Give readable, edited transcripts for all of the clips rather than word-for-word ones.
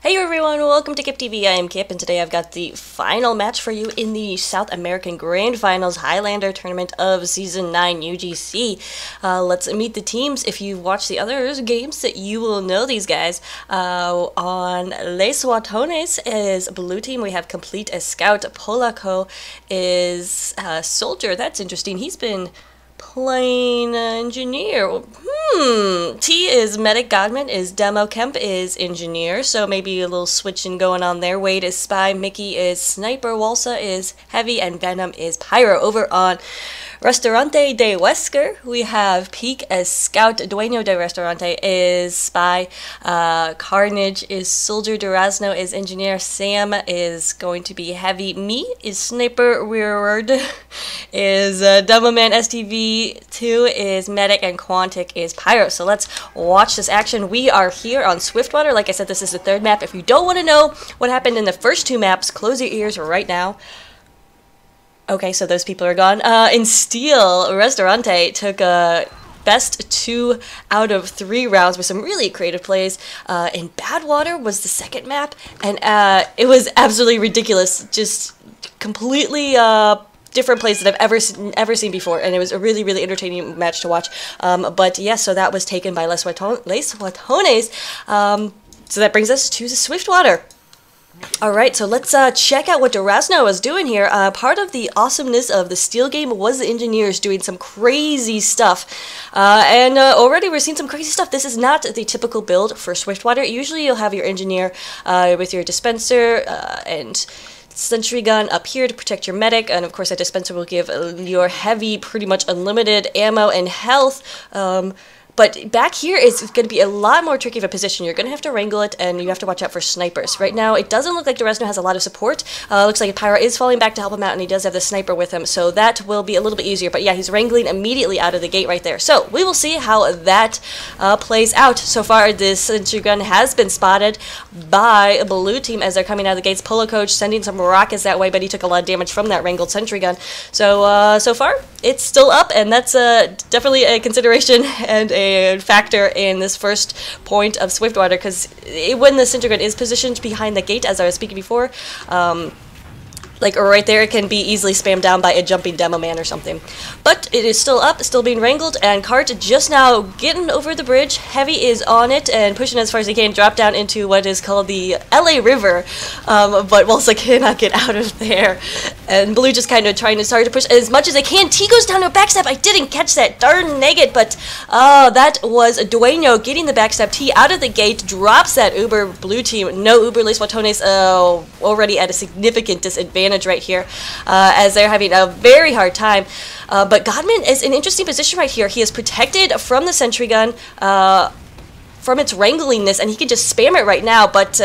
Hey everyone, welcome to Kip TV. I am Kip, and today I've got the final match for you in the South American Grand Finals Highlander Tournament of Season 9 UGC. Let's meet the teams. If you've watched the other games, that you will know these guys. On Les Watones is blue team. We have Complete as Scout. Polaco is Soldier. That's interesting. He's been playing engineer. T is Medic, Godman is Demo, Kemp is Engineer, so maybe a little switching going on there. Wade is Spy, Mickey is Sniper, Walsa is Heavy, and Venom is Pyro. Over on Restaurante de Wesker, we have Peak as Scout, Dueño de Restaurante is Spy, Carnage is Soldier, Durazno is Engineer, Sam is going to be Heavy, Me is Sniper, Rearward is Doubleman, STV2 is Medic, and Quantic is Pyro. So let's watch this action. We are here on Swiftwater. Like I said, this is the third map. If you don't want to know what happened in the first two maps, close your ears right now. Okay, so those people are gone. In Steel, Restaurante took best 2 out of 3 rounds with some really creative plays. In Badwater was the second map, and it was absolutely ridiculous. Just completely different plays that I've ever seen before, and it was a really, really entertaining match to watch. But yeah, so that was taken by Les Watones. So that brings us to the Swiftwater. Alright, so let's check out what Durazno is doing here. Part of the awesomeness of the Steel game was the engineers doing some crazy stuff. And already we're seeing some crazy stuff. This is not the typical build for Swiftwater. Usually you'll have your engineer with your dispenser and sentry gun up here to protect your medic, and of course that dispenser will give your heavy pretty much unlimited ammo and health. But back here is going to be a lot more tricky of a position. You're going to have to wrangle it, and you have to watch out for snipers. Right now, it doesn't look like Durazno has a lot of support. Looks like Pyra is falling back to help him out, and he does have the sniper with him, so that will be a little bit easier. But yeah, he's wrangling immediately out of the gate right there. So we will see how that plays out. So far, this sentry gun has been spotted by a blue team as they're coming out of the gates. Polo Coach sending some rockets that way, but he took a lot of damage from that wrangled sentry gun. So, so far, it's still up, and that's definitely a consideration and a factor in this first point of Swiftwater, because when the sentry gun is positioned behind the gate, as I was speaking before, like right there, it can be easily spammed down by a jumping demo man or something. But it is still up, still being wrangled, and Cart just now getting over the bridge. Heavy is on it and pushing as far as he can, drop down into what is called the LA River, but Walsa cannot get out of there. And Blue just kind of trying to start to push as much as they can. T goes down to a backstep. I didn't catch that, darn nugget, but that was Dueño getting the backstep. T out of the gate, drops that Uber. Blue team, no Uber. Les Watones already at a significant disadvantage right here, as they're having a very hard time. But Godman is in an interesting position right here. He is protected from the sentry gun, from its wranglingness, and he can just spam it right now, but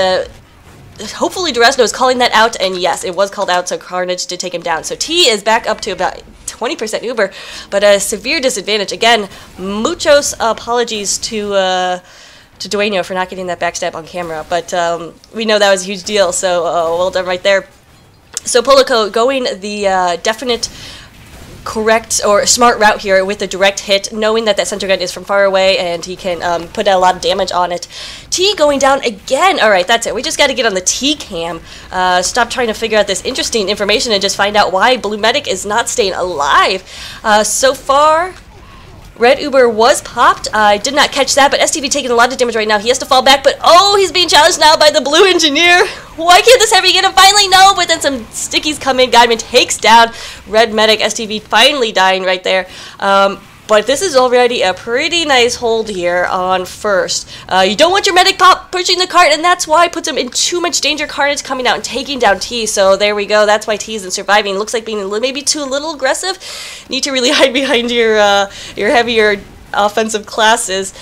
hopefully Durazno is calling that out, and yes, it was called out, so Carnage did take him down. So T is back up to about 20% Uber, but a severe disadvantage. Again, muchos apologies to Dueño for not getting that backstab on camera, but we know that was a huge deal, so well done right there. So Polico going the definite correct or smart route here with a direct hit, knowing that that center gun is from far away and he can put a lot of damage on it. T going down again. Alright, that's it. We just got to get on the T cam. Stop trying to figure out this interesting information and just find out why Blue Medic is not staying alive. So far, Red Uber was popped. I did not catch that, but STV taking a lot of damage right now. He has to fall back, but oh, he's being challenged now by the Blue Engineer. Why can't this Heavy get him? Finally, no, but then some stickies come in. Guidman takes down Red Medic. STV finally dying right there. But this is already a pretty nice hold here on first. You don't want your medic pop pushing the cart, and that's why it puts him in too much danger. Carnage coming out and taking down T, so there we go. That's why T isn't surviving. Looks like being maybe too a little aggressive. Need to really hide behind your heavier offensive classes.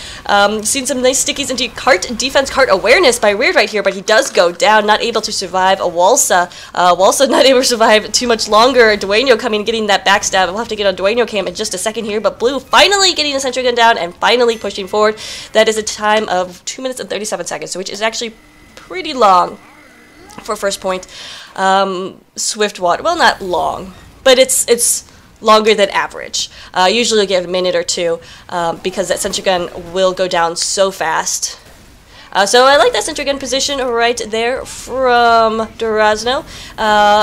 Seen some nice stickies into cart defense, cart awareness by Weird right here, but he does go down, not able to survive a Walsa. Walsa not able to survive too much longer. Dueño coming, getting that backstab. We'll have to get on Dueño cam in just a second here, but Blue finally getting the sentry gun down and finally pushing forward. That is a time of 2 minutes and 37 seconds, which is actually pretty long. for first point. Swiftwater, well, not long, but it's longer than average. Usually you'll get a minute or two because that sentry gun will go down so fast. So I like that sentry gun position right there from Durazno.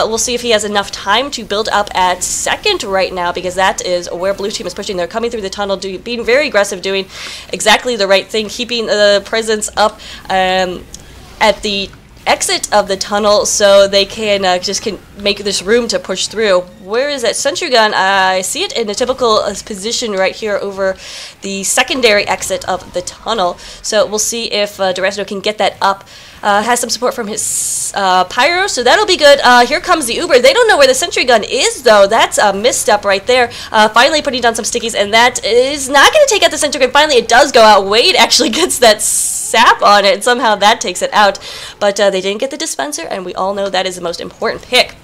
We'll see if he has enough time to build up at second right now, because that is where blue team is pushing. They're coming through the tunnel, being very aggressive, doing exactly the right thing, keeping the presence up at the exit of the tunnel so they can can make this room to push through. Where is that sentry gun? I see it in a typical position right here over the secondary exit of the tunnel. So we'll see if Durazno can get that up. Has some support from his pyro, so that'll be good. Here comes the Uber. They don't know where the sentry gun is, though. That's a misstep right there. Finally putting down some stickies, and that is not going to take out the sentry gun. Finally, it does go out. Wade actually gets that sap on it, and somehow that takes it out. But they didn't get the dispenser, and we all know that is the most important pick.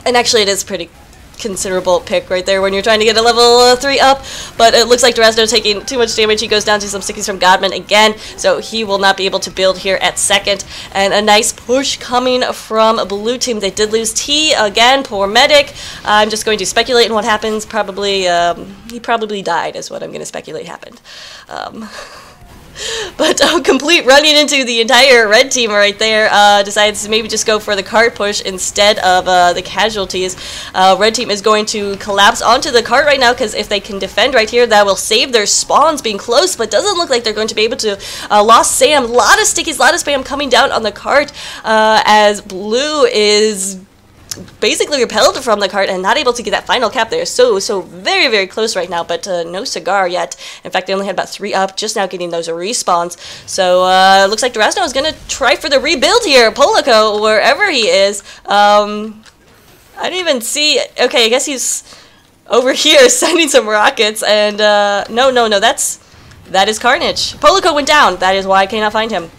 And actually, it is pretty considerable pick right there when you're trying to get a level 3 up, but it looks like Durazno taking too much damage. He goes down to some stickies from Godman again, so he will not be able to build here at second. And a nice push coming from blue team. They did lose T again, poor medic. I'm just going to speculate on what happens. Probably he probably died is what I'm going to speculate happened. But complete running into the entire red team right there. Decides to maybe just go for the cart push instead of the casualties. Red team is going to collapse onto the cart right now, because if they can defend right here, that will save their spawns being close, but doesn't look like they're going to be able to. Lost Sam. A lot of stickies, a lot of spam coming down on the cart as blue is basically repelled from the cart and not able to get that final cap there. So very, very close right now, but no cigar yet. In fact, they only had about 3 up, just now getting those respawns. So looks like Durazno is going to try for the rebuild here. Polico, wherever he is. I didn't even see. Okay, I guess he's over here sending some rockets, and no, that is Carnage. Polico went down. That is why I cannot find him.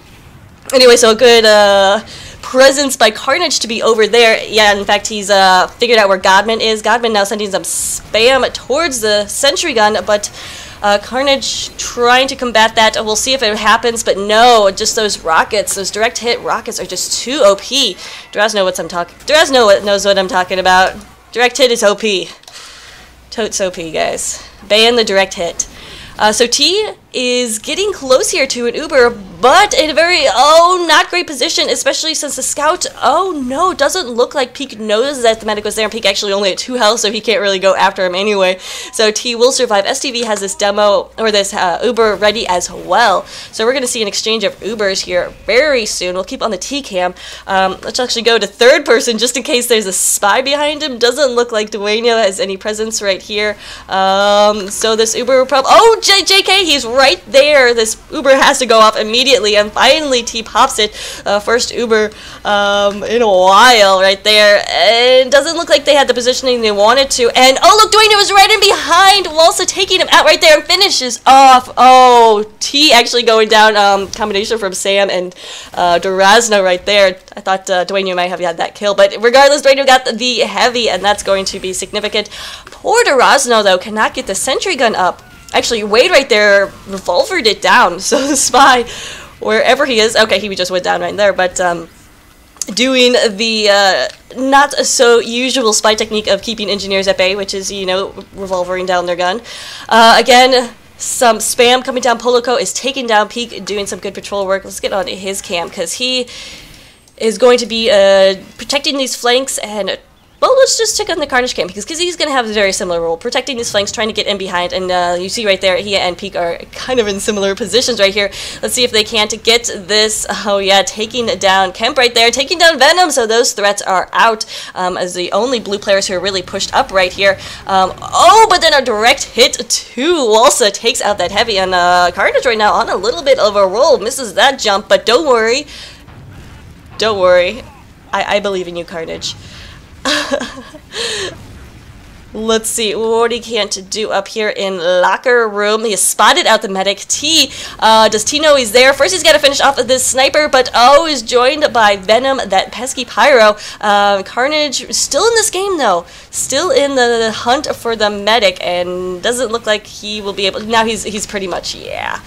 Anyway, so a good presence by Carnage to be over there. Yeah, in fact, he's figured out where Godman is. Godman now sending some spam towards the sentry gun, but Carnage trying to combat that. We'll see if it happens, but no, just those rockets, those direct hit rockets are just too OP. Durazno knows what I'm talking about. Direct hit is OP. Totes OP, guys. Ban the direct hit. So T is getting close here to an Uber, but in a very, not great position, especially since the scout, doesn't look like Peak knows that the medic was there, and Peak actually only at 2 health, so he can't really go after him anyway. So T will survive. STV has this demo, or this Uber ready as well. So we're going to see an exchange of Ubers here very soon. We'll keep on the T cam. Let's actually go to third person, just in case there's a spy behind him. Doesn't look like Dueno has any presence right here. So this Uber will probably, JK, he's right there. This Uber has to go off immediately, and finally T pops it. First Uber in a while right there. It doesn't look like they had the positioning they wanted to, and look, Dueno was right in behind, also taking him out right there and finishes off. T actually going down. Combination from Sam and Durazno right there. I thought Dueno might have had that kill, but regardless, Dueno got the heavy, and that's going to be significant. Poor Durazno, though, cannot get the sentry gun up. Actually, Wade right there revolvered it down, so the spy, wherever he is, okay, he just went down right there, but doing the not so usual spy technique of keeping engineers at bay, which is, revolvering down their gun. Again, some spam coming down. Polico is taking down Peak, doing some good patrol work. Let's get on his cam, because he is going to be protecting these flanks, and well, let's just check on the Carnage cam, because he's going to have a very similar role, protecting these flanks, trying to get in behind, and you see right there, he and Peak are kind of in similar positions right here. Let's see if they can't get this. Oh yeah, taking down Kemp right there, taking down Venom, so those threats are out, as the only blue players who are really pushed up right here. But then a direct hit too also takes out that heavy, and Carnage right now on a little bit of a roll, misses that jump, but don't worry, I believe in you, Carnage. Let's see what he can't do up here in locker room. He has spotted out the medic. T, does T know he's there? First he's got to finish off this sniper, but is joined by Venom, that pesky Pyro. Carnage still in this game though. Still in the hunt for the medic, and doesn't look like he will be able. Now he's pretty much, yeah.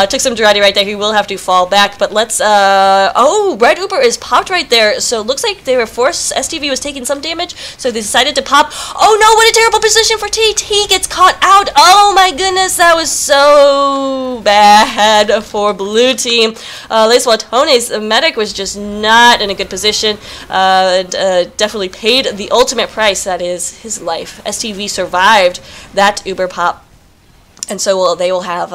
Took some Durati right there. He will have to fall back, but let's, Red Uber is popped right there, so looks like they were forced. STV was taking some damage, so they decided to pop. Oh no, what a terrible position for T. T gets caught out. Oh my goodness, that was so bad for blue team. Watones, the medic, was just not in a good position. Definitely paid the ultimate price, that is his life. STV survived that Uber pop, and so they will have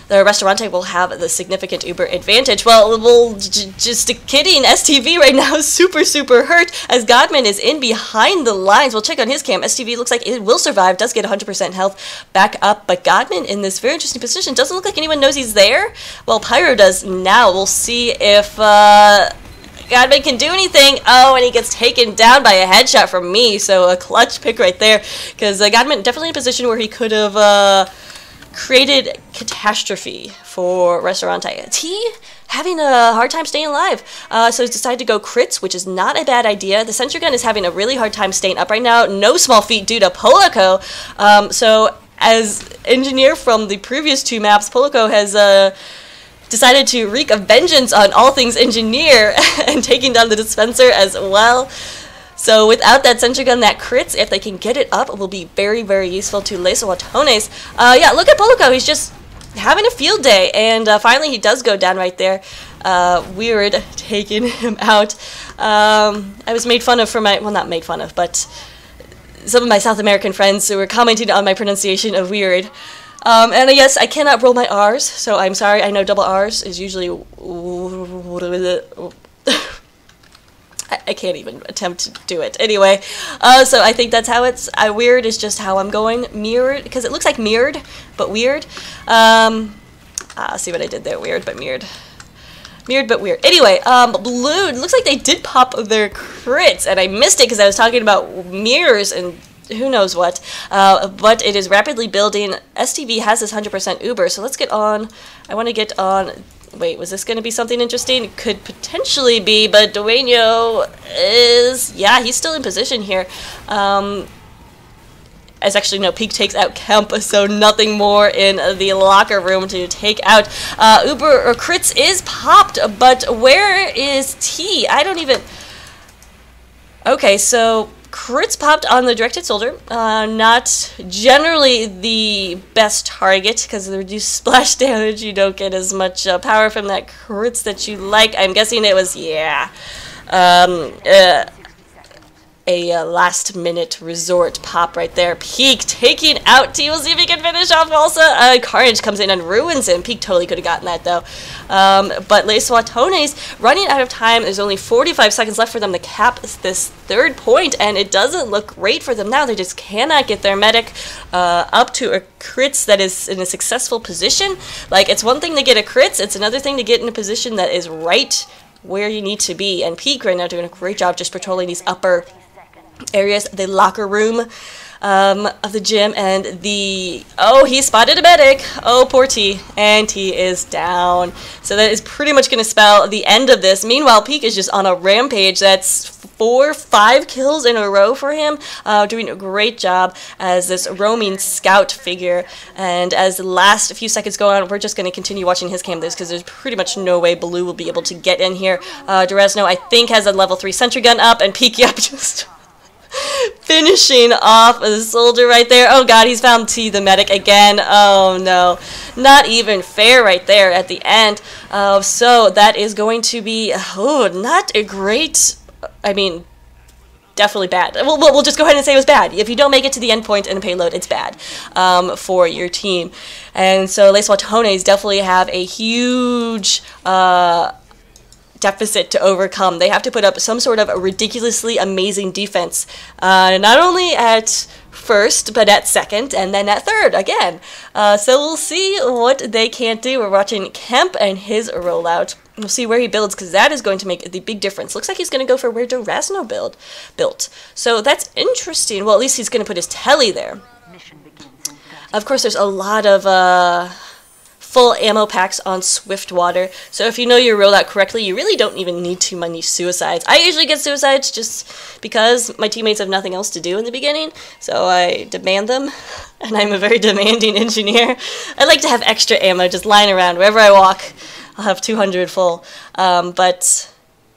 the Restaurante will have the significant Uber advantage. Well, just kidding. STV right now is super hurt as Godman is in behind the lines. We'll check on his cam. STV looks like it will survive, does get 100% health back up, but Godman in this very interesting position. Doesn't look like anyone knows he's there. Well, Pyro does now. We'll see if Godman can do anything. Oh, and he gets taken down by a headshot from me, so a clutch pick right there, because Godman definitely in a position where he could have created catastrophe for Restaurante. T having a hard time staying alive, so he's decided to go crits, which is not a bad idea. The sentry gun is having a really hard time staying up right now. No small feat due to Polico. So as engineer from the previous two maps, Polico has decided to wreak a vengeance on all things engineer and taking down the dispenser as well. So without that sentry gun, that crits, if they can get it up, will be very useful to Watones. Yeah, look at Polico. He's just having a field day, and finally he does go down right there. Weird taking him out. I was made fun of for my, well, not made fun of, but some of my South American friends who were commenting on my pronunciation of weird. And yes, I cannot roll my R's, so I'm sorry. I know double R's is usually I can't even attempt to do it. Anyway, so I think that's how it's, weird is just how I'm going. Mirrored, because it looks like mirrored, but weird. See what I did there, weird, but mirrored. Mirrored, but weird. Anyway, blue, it looks like they did pop their crits, and I missed it because I was talking about mirrors and who knows what, but it is rapidly building. STV has this 100% Uber, so let's get on. I want to get on. Wait, was this going to be something interesting? It could potentially be, but Dueño is, yeah, he's still in position here. As actually, no, Peak takes out Kemp, so nothing more in the locker room to take out. Uber or crits is popped, but where is T? I don't even, okay, so crits popped on the directed soldier. Not generally the best target because of the reduced splash damage. You don't get as much power from that crits that you like. I'm guessing it was, yeah, a last-minute resort pop right there. Peak taking out T. We'll see if he can finish off also. Carnage comes in and ruins him. Peak totally could have gotten that, though. But Watones running out of time. There's only 45 seconds left for them to cap this third point, and it doesn't look great for them now. They just cannot get their medic up to a crits that is in a successful position. Like, it's one thing to get a crits. It's another thing to get in a position that is right where you need to be. And Peak right now doing a great job just patrolling these upper areas, the locker room of the gym, and the, oh, he spotted a medic. Oh, poor T, and T is down. So that is pretty much going to spell the end of this. Meanwhile, Peak is just on a rampage. That's 4-5 kills in a row for him, doing a great job as this roaming scout figure. And as the last few seconds go on, we're just going to continue watching his cam because there's pretty much no way Blue will be able to get in here. Duresno, I think, has a level 3 sentry gun up, and Peak, yep, just finishing off the soldier right there. Oh god, he's found T, the medic, again. Oh no, not even fair right there at the end. So that is going to be, oh, not a great, I mean, definitely bad. We'll just go ahead and say it was bad. If you don't make it to the end point in a payload, it's bad for your team. And so Watones definitely have a huge deficit to overcome. They have to put up some sort of a ridiculously amazing defense, not only at first, but at second, and then at third again. So we'll see what they can't do. We're watching Kemp and his rollout. We'll see where he builds, because that is going to make the big difference. Looks like he's going to go for where Durazno built. So that's interesting. Well, at least he's going to put his telly there. Of course, there's a lot of full ammo packs on Swiftwater. So if you know your rollout correctly, you really don't even need too many suicides. I usually get suicides just because my teammates have nothing else to do in the beginning, so I demand them, and I'm a very demanding engineer. I like to have extra ammo just lying around wherever I walk. I'll have 200 full,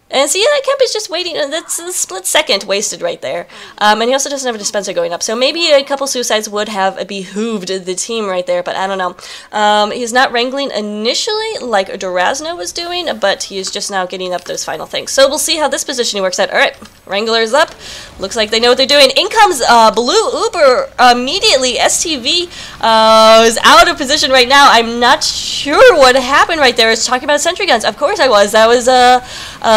and see, that camp is just waiting, and that's a split second wasted right there. And he also doesn't have a dispenser going up, so maybe a couple suicides would have behooved the team right there, but I don't know. He's not wrangling initially like Durazno was doing, but he is just now getting up those final things. So we'll see how this positioning works out. Alright, Wrangler's up. Looks like they know what they're doing. In comes Blue Uber immediately. STV is out of position right now. I'm not sure what happened right there. It's talking about sentry guns. Of course I was. That was a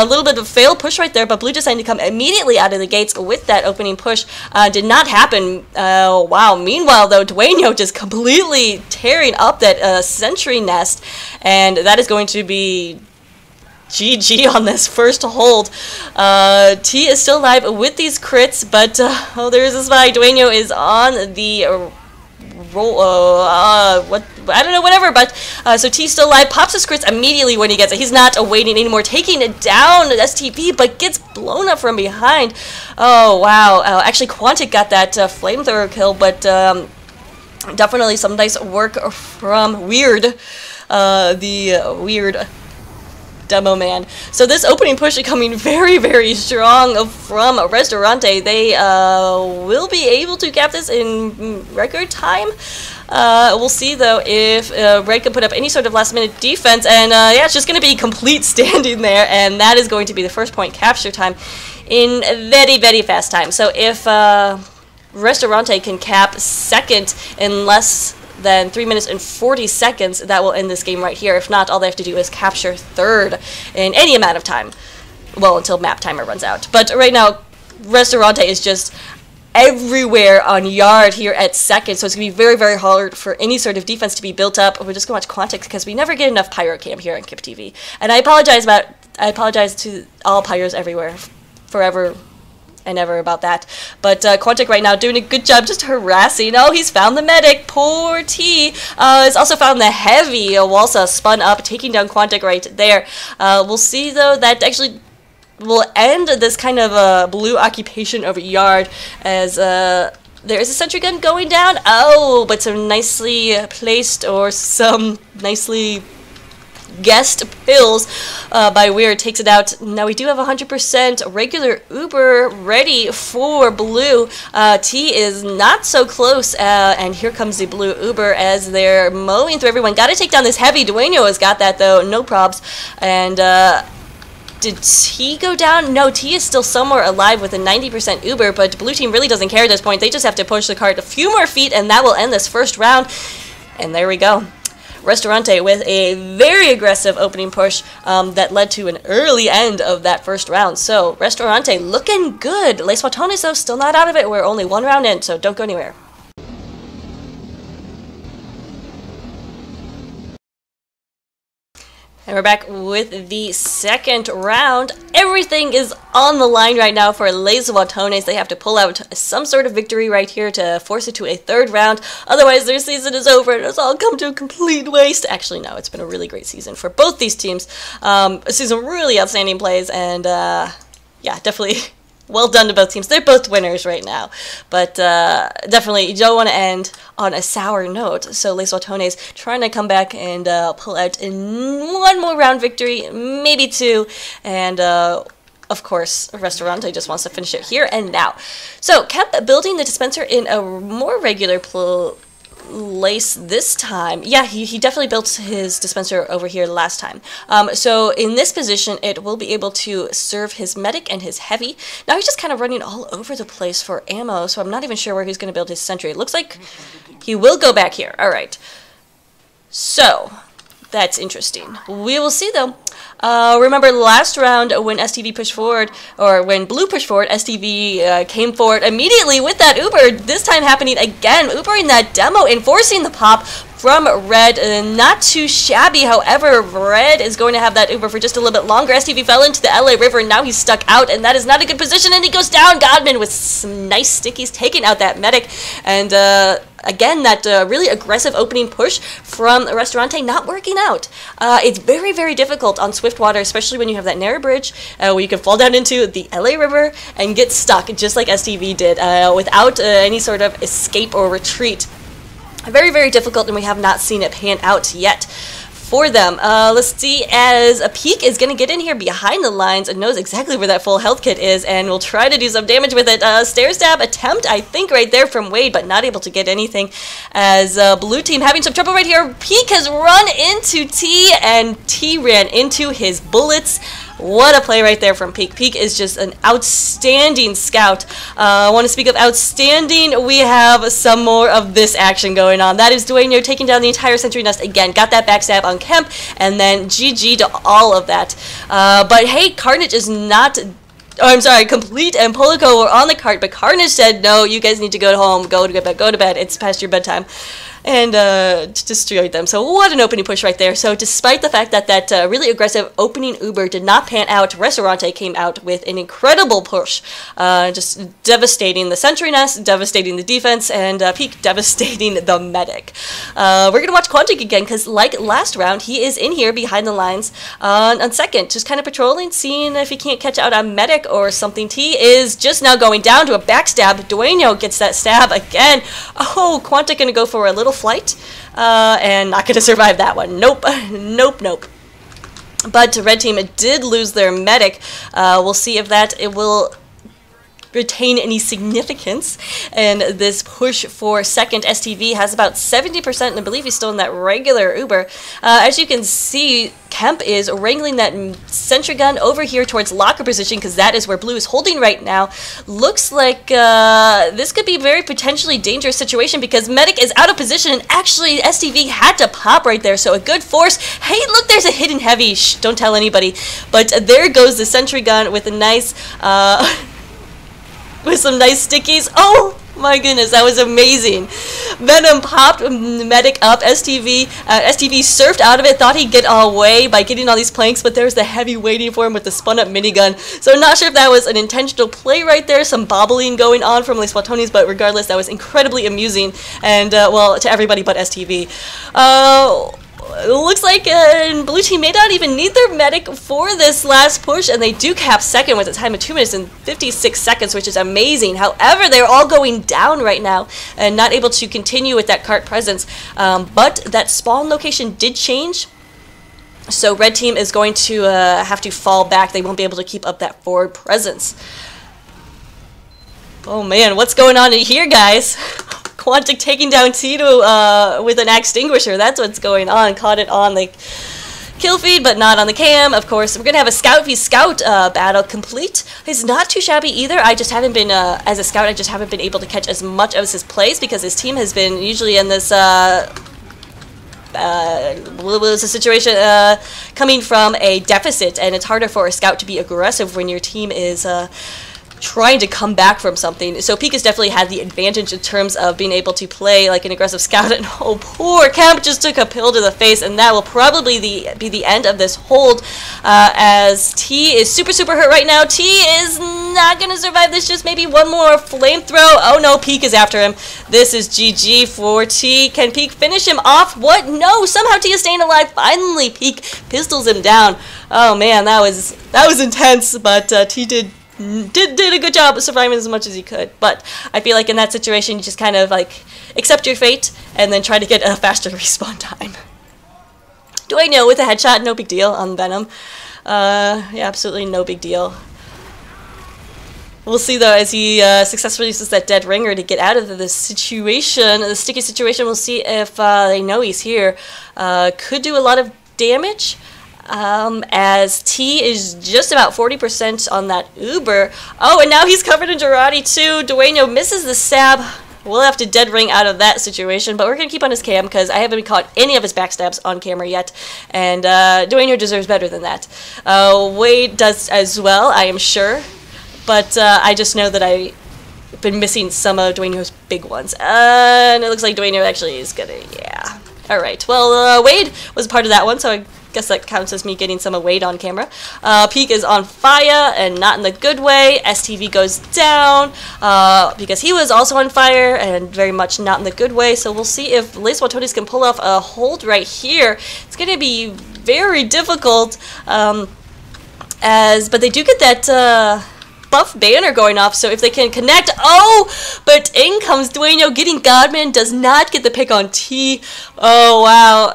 little bit of a failed push right there, but Blue decided to come immediately out of the gates with that opening push. Did not happen. Wow. Meanwhile, though, Dueno just completely tearing up that sentry nest, and that is going to be GG on this first hold. T is still alive with these crits, but oh, there is a spy. Dueno is on the roll, what, I don't know, whatever, but so T's still alive, pops his crits immediately when he gets it. He's not waiting anymore, taking it down STV, but gets blown up from behind. Oh, wow. Actually, Quantic got that flamethrower kill, but definitely some nice work from Weird, the Weird Demo Man. So this opening push is coming very, very strong from Restaurante. They will be able to cap this in record time. We'll see, though, if Red can put up any sort of last-minute defense, and yeah, it's just going to be complete standing there, and that is going to be the first point capture time in very, very fast time. So if Restaurante can cap second in less than 3 minutes and 40 seconds, that will end this game right here. If not, all they have to do is capture third in any amount of time. Well, until map timer runs out. But right now, Restaurante is just everywhere on yard here at second, so it's going to be very, very hard for any sort of defense to be built up. We're just going to watch Quantic because we never get enough Pyro Cam here on Kip TV. And I apologize to all Pyros everywhere, forever and ever about that. But Quantic right now doing a good job just harassing. Oh, he's found the medic. Poor T. Has also found the heavy. Walsa spun up, taking down Quantic right there. We'll see, though, that actually will end this kind of blue occupation of yard as there is a sentry gun going down. Oh, but some nicely placed or some nicely guessed pills by Weird takes it out. Now we do have 100% regular Uber ready for Blue. T is not so close, and here comes the Blue Uber as they're mowing through everyone. Got to take down this heavy. Dueno has got that, though, no probs. And did T go down? No, T is still somewhere alive with a 90% Uber, but Blue team really doesn't care at this point. They just have to push the cart a few more feet, and that will end this first round. And there we go. Restaurante with a very aggressive opening push that led to an early end of that first round. So, Restaurante looking good. Les Watones, though, still not out of it. We're only one round in, so don't go anywhere. And we're back with the second round. Everything is on the line right now for Les Watones. They have to pull out some sort of victory right here to force it to a third round. Otherwise, their season is over and it's all come to a complete waste. Actually, no, it's been a really great season for both these teams. A season of really outstanding plays, and yeah, definitely well done to both teams. They're both winners right now, but definitely you don't want to end on a sour note. So Les Watones trying to come back and pull out in one more round victory, maybe two, and of course, Restaurante just wants to finish it here and now. So kept building the dispenser in a more regular place this time. Yeah, he definitely built his dispenser over here last time. So in this position, it will be able to serve his medic and his heavy. Now he's just kind of running all over the place for ammo, so I'm not even sure where he's going to build his sentry. It looks like he will go back here. All right. So that's interesting. We will see, though. Remember last round when STV pushed forward, or when Blue pushed forward, STV came forward immediately with that Uber. This time happening again, Ubering that demo, enforcing the pop, from Red. Not too shabby, however, Red is going to have that Uber for just a little bit longer. STV fell into the LA River, now he's stuck out, and that is not a good position, and he goes down. Godman with some nice stickies, taking out that medic, and again, that really aggressive opening push from Restaurante not working out. It's very, very difficult on Swiftwater, especially when you have that narrow bridge where you can fall down into the LA River and get stuck, just like STV did, without any sort of escape or retreat. Very, very difficult, and we have not seen it pan out yet for them. Let's see, as a Peak is going to get in here behind the lines and knows exactly where that full health kit is and will try to do some damage with it. Stair stab attempt, I think, right there from Wade, but not able to get anything, as blue team having some trouble right here. Peak has run into T, and T ran into his bullets. What a play right there from Peak. Peak is just an outstanding scout. I want to speak of outstanding. We have some more of this action going on. That is Dueño taking down the entire Sentry Nest again. Got that backstab on Kemp, and then GG to all of that. But hey, Carnage is not... Oh, I'm sorry, Complete and Polico were on the cart, but Carnage said, no, you guys need to go home, go to bed, it's past your bedtime, and destroyed them. So what an opening push right there. So despite the fact that that really aggressive opening Uber did not pan out, Restaurante came out with an incredible push, just devastating the Sentry Nest, devastating the defense, and Peak devastating the medic. We're going to watch Quantic again, because like last round, he is in here behind the lines on second, just kind of patrolling, seeing if he can't catch out on medic or something. T is just now going down to a backstab. Dueño gets that stab again. Oh, Quantic going to go for a little flight, and not going to survive that one. Nope, nope, nope. But Red Team did lose their medic. We'll see if it will retain any significance, and this push for second. STV has about 70%, and I believe he's still in that regular Uber. As you can see, Kemp is wrangling that sentry gun over here towards locker position, because that is where blue is holding right now. Looks like this could be a very potentially dangerous situation, because medic is out of position, and actually STV had to pop right there, so a good force. Hey, look, there's a hidden heavy. Shh, don't tell anybody. But there goes the sentry gun with a nice with some nice stickies. Oh my goodness, that was amazing. Venom popped medic up. STV surfed out of it, thought he'd get away by getting all these planks, but there's the heavy waiting for him with the spun up minigun. So I'm not sure if that was an intentional play right there, some bobbling going on from Les Watones, but regardless, that was incredibly amusing, and well, to everybody but STV. It looks like blue team may not even need their medic for this last push, and they do cap second with a time of 2 minutes and 56 seconds, which is amazing. However, they're all going down right now and not able to continue with that cart presence. But that spawn location did change, so Red Team is going to have to fall back. They won't be able to keep up that forward presence. Oh man, what's going on in here, guys? Quantic taking down Tito with an extinguisher. That's what's going on. Caught it on the kill feed, but not on the cam. Of course, we're going to have a Scout v Scout battle complete. It's not too shabby either. I just haven't been, as a Scout, I just haven't been able to catch as much of his plays, because his team has been usually in this was a situation coming from a deficit, and it's harder for a Scout to be aggressive when your team is trying to come back from something. So Peak has definitely had the advantage in terms of being able to play like an aggressive scout, and oh, poor Kemp just took a pill to the face, and that will probably be the end of this hold, as T is super hurt right now. T is not going to survive this, just maybe one more flamethrow. Oh no, Peak is after him. This is GG for T. Can Peak finish him off? What? No, somehow T is staying alive. Finally, Peak pistols him down. Oh man, that was intense, but T did a good job of surviving as much as he could. But I feel like in that situation, you just kind of like accept your fate and then try to get a faster respawn time. Dueño with a headshot, no big deal on Venom. Yeah, absolutely no big deal. We'll see though, as he successfully uses that dead ringer to get out of the situation, the sticky situation. We'll see if they know he's here. Could do a lot of damage. As T is just about 40% on that Uber. Oh, and now he's covered in Girardi too. Dueño misses the stab. We'll have to dead ring out of that situation, but we're going to keep on his cam because I haven't caught any of his backstabs on camera yet, and Dueño deserves better than that. Wade does as well, I am sure, but I just know that I've been missing some of Dueño's big ones. And it looks like Dueño actually is going to, yeah. Alright, well, Wade was part of that one, so I guess that counts as me getting some of Wade on camera. Peak is on fire, and not in the good way. STV goes down, because he was also on fire, and very much not in the good way, so we'll see if Les Watones can pull off a hold right here. It's going to be very difficult, but they do get that, buff banner going off, so if they can connect, but in comes Dueno getting Godman, does not get the pick on T. Oh wow,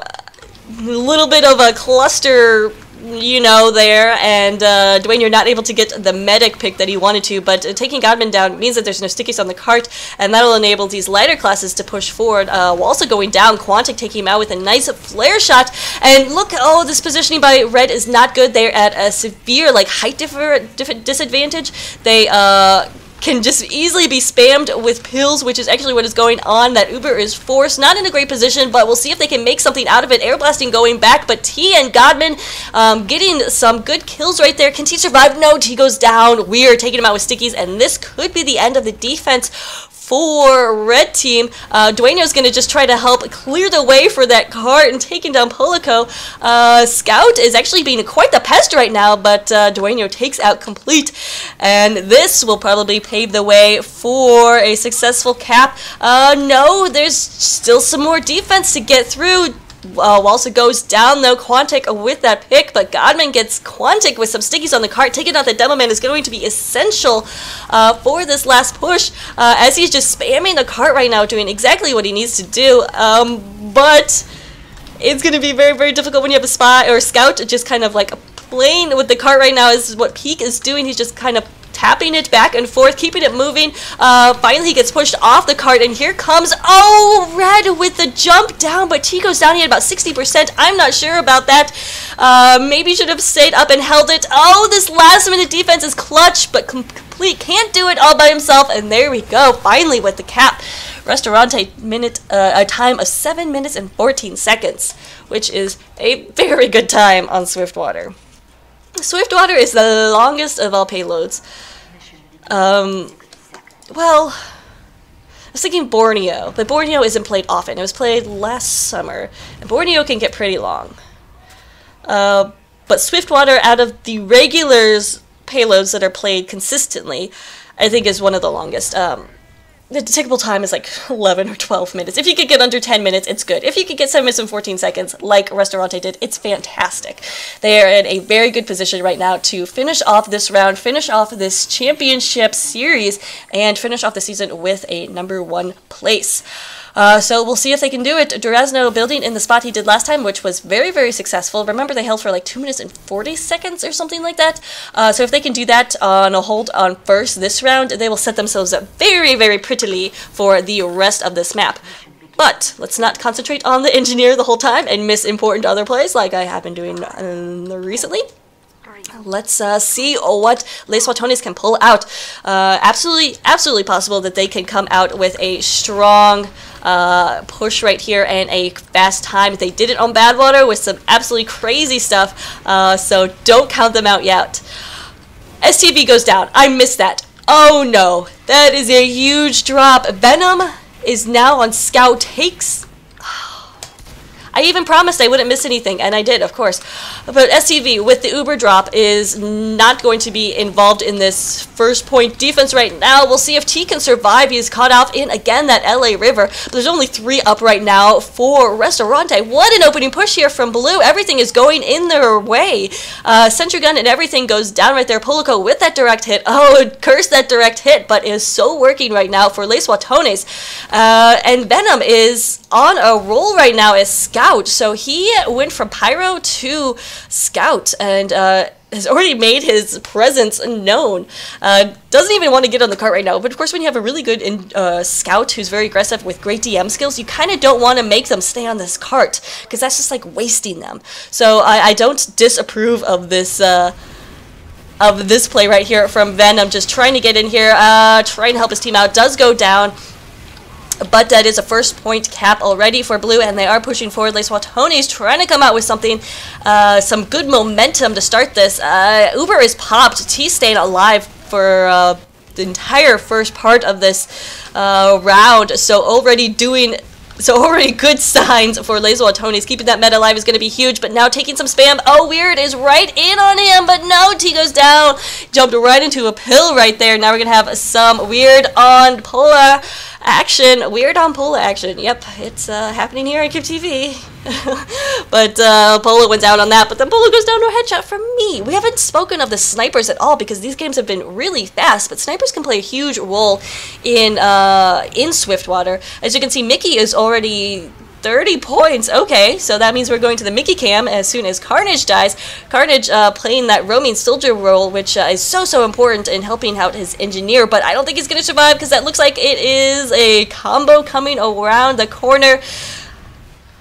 a little bit of a cluster, you know, there, and Dwayne, you're not able to get the medic pick that he wanted to, but taking Godman down means that there's no stickies on the cart, and that'll enable these lighter classes to push forward. While also going down, Quantic taking him out with a nice flare shot, and look, this positioning by Red is not good. They're at a severe, like, height disadvantage. They, can just easily be spammed with pills, which is actually what is going on. That Uber is forced, not in a great position, but we'll see if they can make something out of it. Air blasting going back, but T and Godman getting some good kills right there. Can T survive? No, T goes down. We are taking him out with stickies, and this could be the end of the defense for Red Team. Dueno's going to just try to help clear the way for that cart and taking down Polico. Scout is actually being quite the pest right now, but Dueno takes out Complete, and this will probably pave the way for a successful cap. No, there's still some more defense to get through. Walsa goes down though, Quantic with that pick, but Godman gets Quantic with some stickies on the cart. Taking out the Demo Man is going to be essential for this last push, as he's just spamming the cart right now, doing exactly what he needs to do, but it's going to be very, very difficult when you have a spy or Scout just kind of like playing with the cart right now. Is what Peak is doing. He's just kind of tapping it back and forth, keeping it moving. Finally, he gets pushed off the cart, and here comes, Red with the jump down, but T goes down. He had about 60%. I'm not sure about that. Maybe should have stayed up and held it. This last-minute defense is clutch, but Complete can't do it all by himself, and there we go, finally with the cap. Restaurante a time of 7 minutes and 14 seconds, which is a very good time on Swiftwater. Swiftwater is the longest of all payloads. Well, I was thinking Borneo, but Borneo isn't played often. It was played last summer, and Borneo can get pretty long. But Swiftwater, out of the regulars payloads that are played consistently, I think is one of the longest. The detectable time is like 11 or 12 minutes. If you could get under 10 minutes, it's good. If you could get 7 minutes and 14 seconds, like Restaurante did, it's fantastic. They are in a very good position right now to finish off this round, finish off this championship series, and finish off the season with a #1 place. So we'll see if they can do it. Durazno building in the spot he did last time, which was very, very successful. Remember, they held for like 2 minutes and 40 seconds or something like that. So if they can do that on a hold on first this round, they will set themselves up very, very prettily for the rest of this map. But let's not concentrate on the engineer the whole time and miss important other plays like I have been doing recently. Let's see what Les Watones can pull out. Absolutely possible that they can come out with a strong push right here and a fast time. They did it on Badwater with some absolutely crazy stuff, so don't count them out yet. STV goes down. I missed that. Oh no, that is a huge drop. Venom is now on Scout Takes. I even promised I wouldn't miss anything, and I did, of course. But STV, with the Uber drop, is not going to be involved in this first point defense right now. We'll see if T can survive. He's caught off in, again, that LA River. But there's only 3 up right now for Restaurante. What an opening push here from Blue. Everything is going in their way. Sentry gun and everything goes down right there. Polico with that direct hit. Curse that direct hit, but is so working right now for Les Watones. And Venom is on a roll right now as Scout. So he went from Pyro to Scout and has already made his presence known. Doesn't even want to get on the cart right now, but of course when you have a really good Scout who's very aggressive with great DM skills, you kind of don't want to make them stay on this cart, because that's just like wasting them. So I don't disapprove of this play right here from Venom, just trying to get in here, trying to help his team out. Does go down. But that is a first point cap already for Blue, and they are pushing forward. Les Watones trying to come out with something, some good momentum to start this. Uber is popped. T staying alive for the entire first part of this round, so already doing So already good signs for Watones. Keeping that meta alive is going to be huge, but now taking some spam. Oh, Weird is right in on him, but no, T goes down. Jumped right into a pill right there. Now we're going to have some Weird on Pola action. Weird on Pola action. Yep, it's happening here on Kip TV. But Pola wins out on that, but then Pola goes down to a headshot from me. We haven't spoken of the snipers at all because these games have been really fast, but snipers can play a huge role in Swiftwater. As you can see, Mickey is already 30 points. Okay, so that means we're going to the Mickey cam as soon as Carnage dies. Carnage playing that roaming soldier role, which is so important in helping out his engineer, but I don't think he's going to survive because that looks like it is a combo coming around the corner.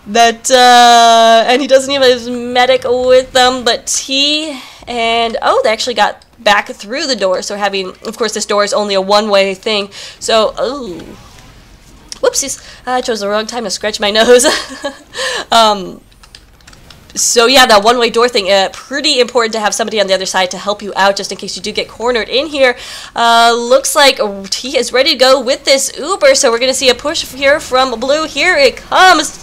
That and he doesn't even have his medic with them, but T and oh, they actually got back through the door. So having, of course, this door is only a one-way thing. So oh, whoopsies! I chose the wrong time to scratch my nose. So yeah, that one-way door thing, pretty important to have somebody on the other side to help you out just in case you do get cornered in here. Looks like T is ready to go with this Uber, so we're going to see a push here from Blue. Here it comes.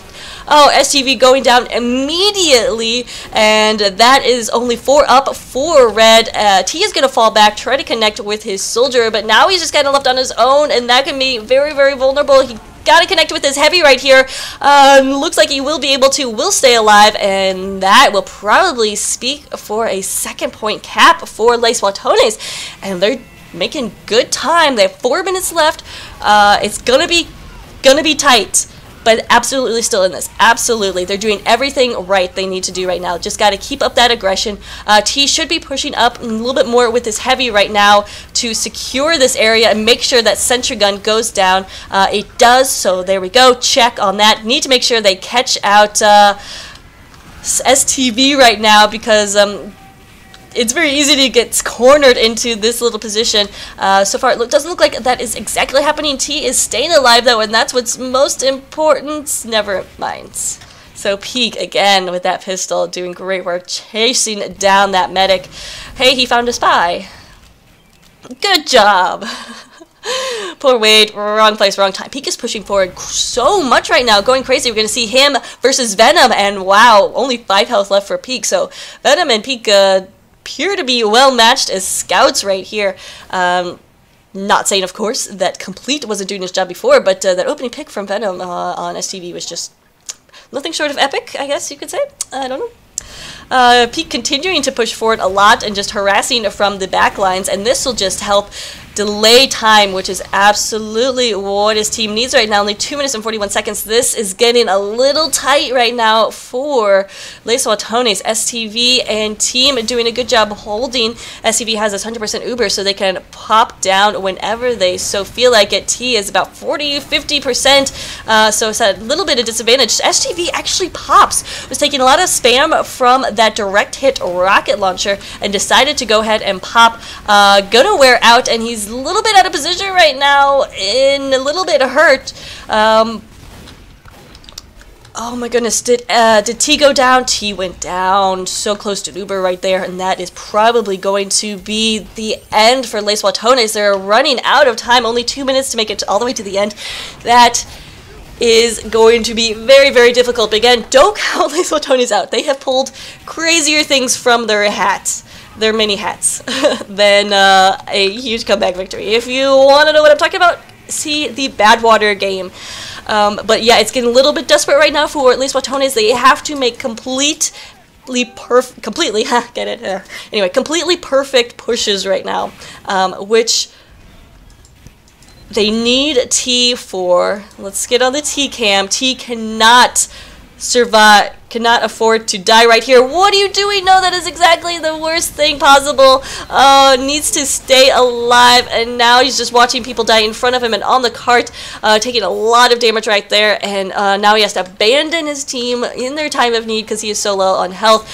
Oh, STV going down immediately, and that is only 4 up for Red. T is going to fall back, try to connect with his soldier, but now he's just kind of left on his own, and that can be very, very vulnerable. He got to connect with his heavy right here. Looks like he will be able to, will stay alive, and that will probably speak for a 2-point cap for Watones, and they're making good time. They have 4 minutes left. It's gonna be tight. But absolutely still in this. Absolutely. They're doing everything right they need to do right now. Just got to keep up that aggression. T should be pushing up a little bit more with his heavy right now to secure this area and make sure that sentry gun goes down. It does, so there we go. Check on that. Need to make sure they catch out STV right now because it's very easy to get cornered into this little position. So far, it doesn't look like that is exactly happening. T is staying alive, though, and that's what's most important. Never mind. So Peak, again, with that pistol, doing great work, chasing down that medic. Hey, he found a spy. Good job. Poor Wade, wrong place, wrong time. Peak is pushing forward so much right now, going crazy. We're going to see him versus Venom, and wow, only 5 health left for Peak. So Venom and Peak appear to be well matched as scouts right here. Not saying, of course, that Complete wasn't doing his job before, but that opening pick from Venom on STV was just nothing short of epic, I guess you could say. I don't know. Peak continuing to push forward a lot and just harassing from the back lines, and this will just help delay time, which is absolutely what his team needs right now. Only 2 minutes and 41 seconds. This is getting a little tight right now for Watones. STV and team doing a good job holding. STV has this 100% Uber, so they can pop down whenever they so feel like it. T is about 40-50%, so it's a little bit of disadvantage. STV actually pops. Was taking a lot of spam from that direct hit rocket launcher and decided to go ahead and pop. Gonna wear out, and he's a little bit out of position right now, and a little bit hurt. Oh my goodness, did T go down? T went down, so close to Uber right there, and that is probably going to be the end for Watones. They're running out of time, only 2 minutes to make it all the way to the end. That is going to be very, very difficult. But again, don't count Watones out. They have pulled crazier things from their hats. Their mini hats than a huge comeback victory. If you want to know what I'm talking about, see the Badwater game. But yeah, it's getting a little bit desperate right now for at least Watones. They have to make completely perfect pushes right now, which they need T for. Let's get on the T cam. T cannot survive, cannot afford to die right here. What are you doing? No, that is exactly the worst thing possible. Needs to stay alive, and now he's just watching people die in front of him and on the cart, taking a lot of damage right there, and now he has to abandon his team in their time of need because he is so low on health.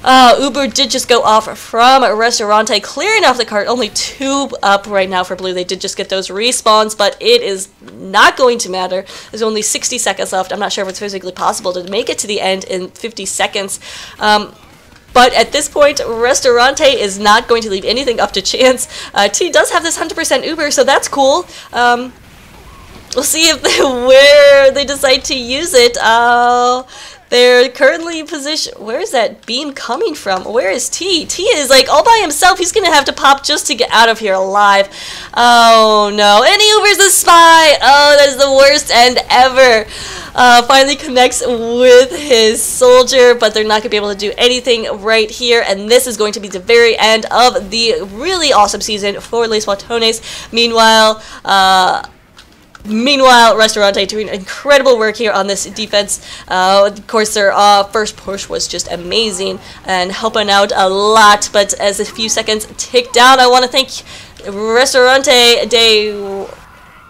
Uber did just go off from Restaurante, clearing off the cart. Only 2 up right now for Blue. They did just get those respawns, but it is not going to matter. There's only 60 seconds left. I'm not sure if it's physically possible to make it to the end in 50 seconds. But at this point, Restaurante is not going to leave anything up to chance. T does have this 100% Uber, so that's cool. we'll see if where they decide to use it. They're currently positioned. Where is that beam coming from? Where is T? T is like all by himself. He's gonna have to pop just to get out of here alive. Oh no! And he Ubers the spy. Oh, that is the worst end ever. Finally connects with his soldier, but they're not gonna be able to do anything right here. And this is going to be the very end of the really awesome season for Les Watones. Meanwhile, Restaurante doing incredible work here on this defense. Of course, their first push was just amazing and helping out a lot. But as a few seconds tick down, I want to thank Restaurante de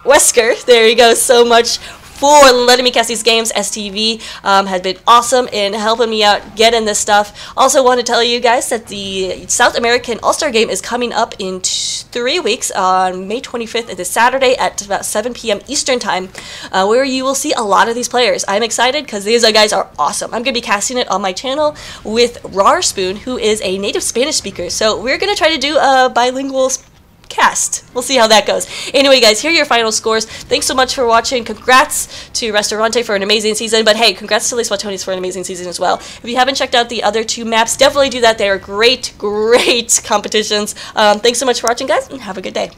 Wesker. There you go, so much for letting me cast these games. STV has been awesome in helping me out getting this stuff. Also want to tell you guys that the South American All-Star Game is coming up in 3 weeks on May 25th. It is Saturday at about 7 p.m. Eastern Time, where you will see a lot of these players. I'm excited because these guys are awesome. I'm going to be casting it on my channel with Rar Spoon, who is a native Spanish speaker. So we're going to try to do a bilingual cast. We'll see how that goes. Anyway, guys, here are your final scores. Thanks so much for watching. Congrats to Restaurante for an amazing season, but hey, congrats to Les Watones for an amazing season as well. If you haven't checked out the other 2 maps, definitely do that. They are great competitions. Thanks so much for watching, guys, and have a good day.